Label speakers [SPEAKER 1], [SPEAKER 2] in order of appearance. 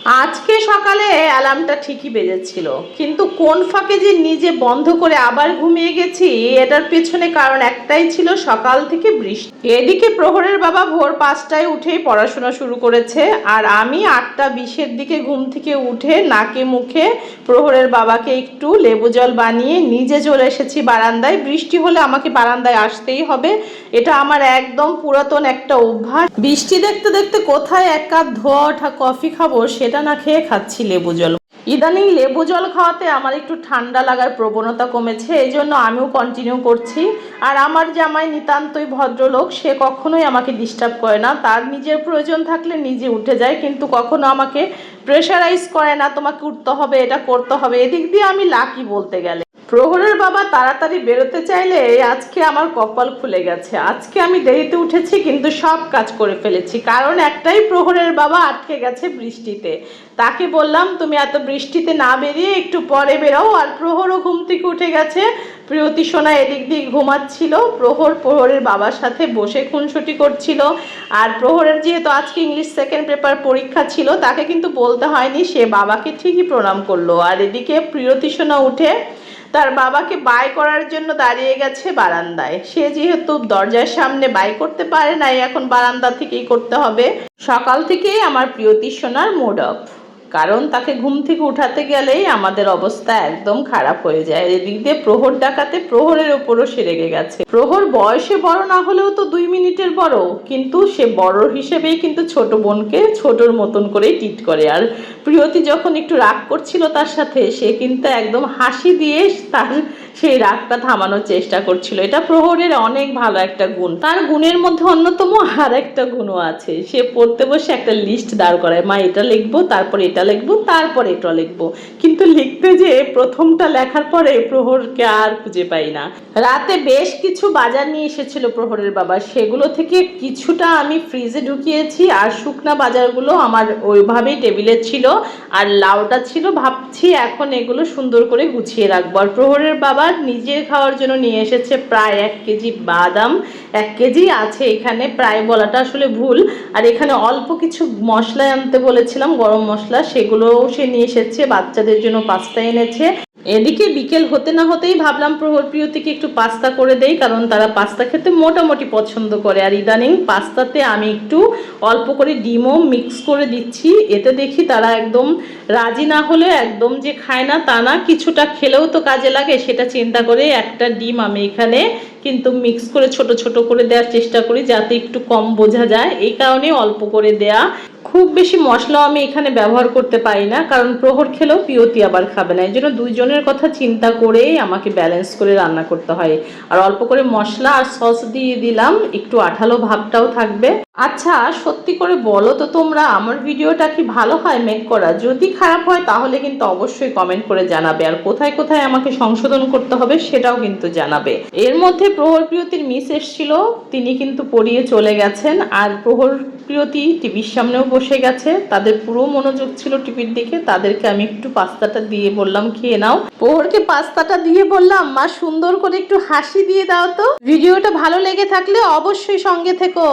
[SPEAKER 1] আজকে সকালে অ্যালার্মটা ঠিকই বেজেছিল, কিন্তু কোন ফাঁকে যে নিজে বন্ধ করে আবার ঘুমিয়ে গেছি, এটার পেছনে কারণ একটাই ছিল, সকাল থেকে বৃষ্টি। এদিকে প্রহরের বাবা ভোর 5টায় উঠেই পড়াশোনা শুরু করেছে, আর আমি 8টা 20-এর দিকে ঘুম থেকে উঠে নাকে মুখে প্রহরের বাবাকে একটু লেবু জল বানিয়ে নিজে চলে এসেছি বারান্দায়। বৃষ্টি হলে আমাকে বারান্দায় আসতেই হবে, এটা আমার একদম পুরাতন একটা অভ্যাস। বৃষ্টি দেখতে দেখতে কোথায় এক কাপ ধোয়া ওঠা কফি খাবো সেটা না খেয়ে খাচ্ছি লেবু জল। ইদানিং লেবু জল খাওয়াতে আমার একটু ঠান্ডা লাগার প্রবণতা কমেছে, এই জন্য আমিও কন্টিনিউ করছি। আর আমার জামাই নিতান্তই ভদ্রলোক, সে কখনোই আমাকে ডিস্টার্ব করে না, তার নিজের প্রয়োজন থাকলে নিজে উঠে যায়, কিন্তু কখনো আমাকে প্রেশারাইজ করে না তোমাকে উঠতে হবে, এটা করতে হবে। এদিক দিয়ে আমি লাকি বলতে গেলে। প্রহরের বাবা তাড়াতাড়ি বেরোতে চাইলে আজকে আমার কপাল খুলে গেছে। আজকে আমি দেরিতে উঠেছি কিন্তু সব কাজ করে ফেলেছি, কারণ একটাই, প্রহরের বাবা আটকে গেছে বৃষ্টিতে। তাকে বললাম তুমি এত বৃষ্টিতে না বেরিয়ে একটু পরে বেরো, আর প্রহরও ঘুম থেকে উঠে গেছে। প্রিয়তি সোনা এদিক দিয়ে ঘুমাচ্ছিল, প্রহরের বাবার সাথে বসে খুনসুটি করছিল। আর প্রহরের যেহেতু আজকে ইংলিশ সেকেন্ড পেপার পরীক্ষা ছিল, তাকে কিন্তু বলতে হয়নি, সে বাবাকে ঠিকই প্রণাম করলো। আর এদিকে প্রিয়তি সোনা উঠে তার বাবাকে বাই করার জন্য দাঁড়িয়ে গেছে বারান্দায়। সে যেহেতু দরজার সামনে বাই করতে পারে নাই, এখন বারান্দা থেকেই করতে হবে। সকাল থেকেই আমার প্রিয়তি সোনার মুড অফ, কারণ তাকে ঘুম থেকে উঠাতে গেলেই আমাদের অবস্থা একদম খারাপ হয়ে যায়। এদিক দিয়ে প্রহর ডাকাতে প্রহরের ওপরও সে রেগে গেছে। প্রহর বয়সে বড় না হলেও তো 2 মিনিটের বড়, কিন্তু সে বড় হিসেবেই কিন্তু ছোট বোনকে ছোটর মতন করেই ট্রিট করে। আর প্রিয়তি যখন একটু রাগ করছিল তার সাথে, সে কিন্তু একদম হাসি দিয়ে তার সেই রাগটা থামানোর চেষ্টা করছিল। এটা প্রহরের অনেক ভালো একটা গুণ। তার গুণের মধ্যে অন্যতম আর একটা গুণও আছে, সে পড়তে বসে একটা লিস্ট দাঁড় করায়, মা এটা লিখবো, তারপর এটা লিখবো, তারপর এটা লিখবো। কিন্তু লিখতে যে প্রথমটা লেখার পরে প্রহরকে আর খুঁজে পাই না। রাতে বেশ কিছু বাজার নিয়ে এসেছিল প্রহরের বাবা, সেগুলো থেকে কিছুটা আমি ফ্রিজে ঢুকিয়েছি, আর শুকনা বাজারগুলো আমার ওইভাবেই টেবিলে ছিল। আর লাউটা ছিল, ভাবছি এখন এগুলো সুন্দর করে গুছিয়ে রাখবো। আর প্রহরের বাবা নিজের খাওয়ার জন্য নিয়ে এসেছে প্রায় 1 কেজি বাদাম। 1 কেজি আছে এখানে, প্রায় বলাটা আসলে ভুল। আর এখানে অল্প কিছু মশলা আনতে বলেছিলাম, গরম মশলা, সেগুলোও সে নিয়ে এসেছে। বাচ্চাদের জন্য পাস্তা এনেছে। এদিকে বিকেল হতে না হতেই ভাবলাম প্রহর প্রিয়তিকে একটু পাস্তা করে দেই, কারণ তারা পাস্তা খেতে মোটামুটি পছন্দ করে। আর ইদানিং পাস্তাতে আমি একটু অল্প করে ডিমও মিক্স করে দিচ্ছি, এতে দেখি তারা একদম রাজি না হলে একদম যে খায় না তা না, কিছুটা খেলেও তো কাজে লাগে, সেটা চিন্তা করে একটা ডিম আমি এখানে কিন্তু মিক্স করে ছোট ছোট করে দেওয়ার চেষ্টা করি, যাতে একটু কম বোঝা যায়, এই কারণে অল্প করে দেয়া। খুব বেশি মশলাও আমি এখানে ব্যবহার করতে পারি না, কারণ প্রহর খেলেও প্রিয়তি আবার খাবে না, এই জন্য দুইজনের কথা চিন্তা করেই আমাকে ব্যালেন্স করে রান্না করতে হয়। আর অল্প করে মশলা আর সস দিয়ে দিলাম, একটু আঠালো ভাবটাও থাকবে। আচ্ছা সত্যি করে বলো তো তোমরা, আমার ভিডিওটা কি ভালো হয় মেক করা? যদি খারাপ হয় তাহলে কিন্তু অবশ্যই কমেন্ট করে জানাবে, আর কোথায় কোথায় আমাকে সংশোধন করতে হবে সেটাও কিন্তু জানাবে। এর মধ্যে প্রহর প্রিয়তির মিস এসেছিল, তিনি কিন্তু পড়িয়ে চলে গেছেন। আর প্রহর প্রিয়তি টিভির সামনেও বসে গেছে, তাদের পুরো মনোযোগ ছিল টিভির দিকে। তাদেরকে আমি একটু পাস্তাটা দিয়ে বললাম খেয়ে নাও। প্রহরকে পাস্তাটা দিয়ে বললাম, মা সুন্দর করে একটু হাসি দিয়ে দাও তো। ভিডিওটা ভালো লেগে থাকলে অবশ্যই সঙ্গে থেকো।